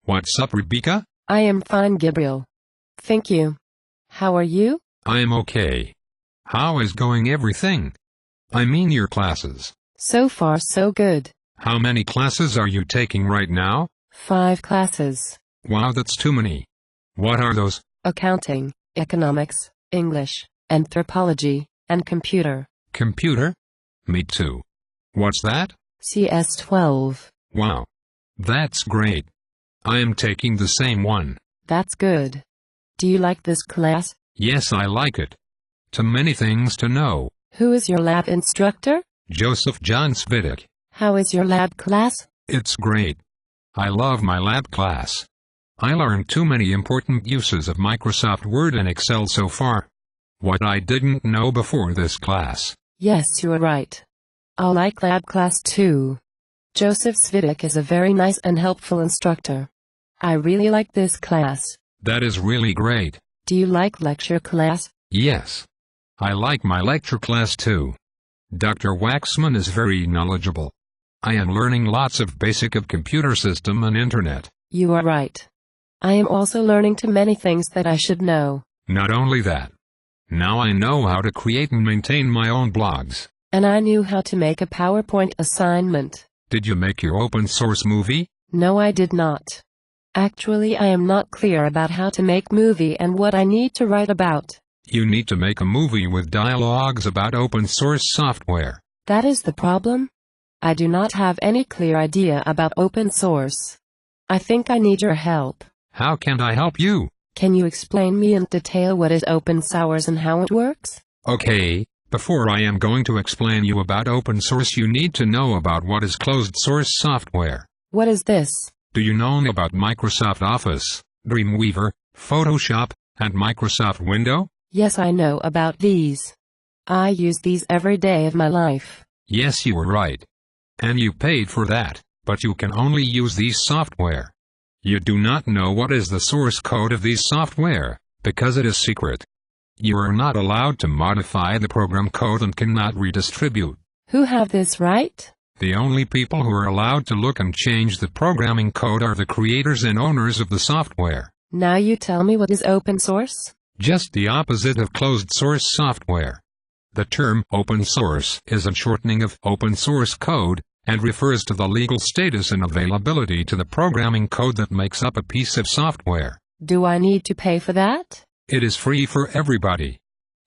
What's up, Rebecca? I am fine, Gabriel. Thank you. How are you? I am okay. How is going everything? I mean your classes. So far so good. How many classes are you taking right now? 5 classes. Wow, that's too many. What are those? Accounting, economics, English, anthropology, and computer. Computer? Me too. What's that? CS12. Wow. That's great. I am taking the same one. That's good. Do you like this class? Yes, I like it. Too many things to know. Who is your lab instructor? Joseph John Svitek. How is your lab class? It's great. I love my lab class. I learned too many important uses of Microsoft Word and Excel so far. What I didn't know before this class. Yes, you are right. I like lab class too. Joseph Svitek is a very nice and helpful instructor. I really like this class. That is really great. Do you like lecture class? Yes. I like my lecture class too. Dr. Waxman is very knowledgeable. I am learning lots of basic of computer system and internet. You are right. I am also learning too many things that I should know. Not only that. Now I know how to create and maintain my own blogs. And I knew how to make a PowerPoint assignment. Did you make your open source movie? No, I did not. Actually, I am not clear about how to make movie and what I need to write about. You need to make a movie with dialogues about open source software. That is the problem. I do not have any clear idea about open source. I think I need your help. How can I help you? Can you explain me in detail what is open source and how it works? Okay, before I am going to explain you about open source, you need to know about what is closed source software. What is this? Do you know about Microsoft Office, Dreamweaver, Photoshop, and Microsoft Windows? Yes, I know about these. I use these every day of my life. Yes, you were right. And you paid for that, but you can only use these software. You do not know what is the source code of these software, because it is secret. You are not allowed to modify the program code and cannot redistribute. Who have this right? The only people who are allowed to look and change the programming code are the creators and owners of the software. Now you tell me what is open source? Just the opposite of closed source software. The term open source is a shortening of open source code, and refers to the legal status and availability to the programming code that makes up a piece of software. Do I need to pay for that? It is free for everybody.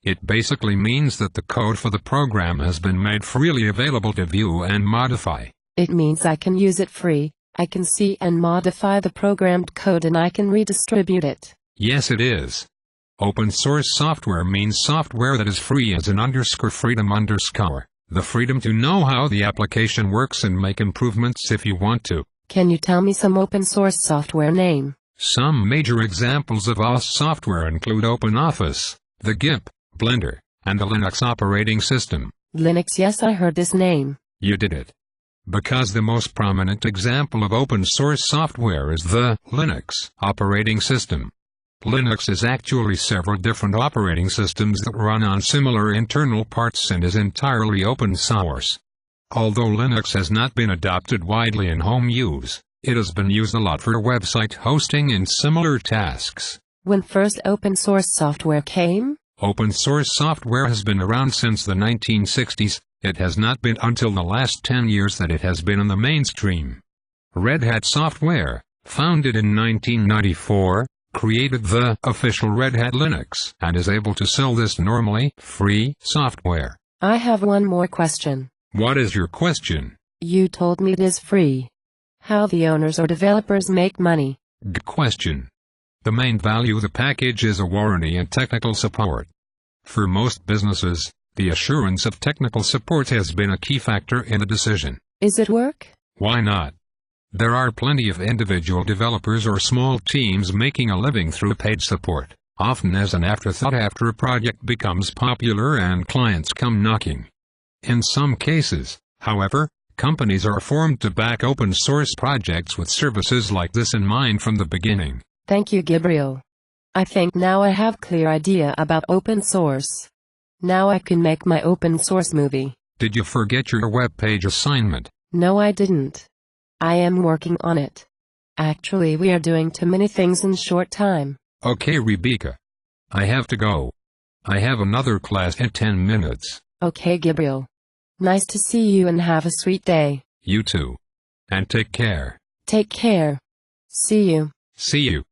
It basically means that the code for the program has been made freely available to view and modify. It means I can use it free, I can see and modify the programmed code, and I can redistribute it. Yes, it is. Open source software means software that is free as in _freedom _. The freedom to know how the application works and make improvements if you want to. Can you tell me some open source software name? Some major examples of OS software include OpenOffice, the GIMP, Blender, and the Linux operating system. Linux, yes, I heard this name. You did it. Because the most prominent example of open source software is the Linux operating system. Linux is actually several different operating systems that run on similar internal parts and is entirely open source. Although Linux has not been adopted widely in home use, it has been used a lot for website hosting and similar tasks. When first open source software came? Open source software has been around since the 1960s, it has not been until the last 10 years that it has been in the mainstream. Red Hat Software, founded in 1994, created the official Red Hat Linux and is able to sell this normally free software. I have one more question. What is your question? You told me it is free. How the owners or developers make money? Good question. The main value of the package is a warranty and technical support. For most businesses, the assurance of technical support has been a key factor in the decision. Is it work? Why not? There are plenty of individual developers or small teams making a living through paid support, often as an afterthought after a project becomes popular and clients come knocking. In some cases, however, companies are formed to back open source projects with services like this in mind from the beginning. Thank you, Gabriel. I think now I have clear idea about open source. Now I can make my open source movie. Did you forget your web page assignment? No, I didn't. I am working on it. Actually, we are doing too many things in short time. Okay, Rebecca. I have to go. I have another class in 10 minutes. Okay, Gabriel. Nice to see you and have a sweet day. You too. And take care. Take care. See you. See you.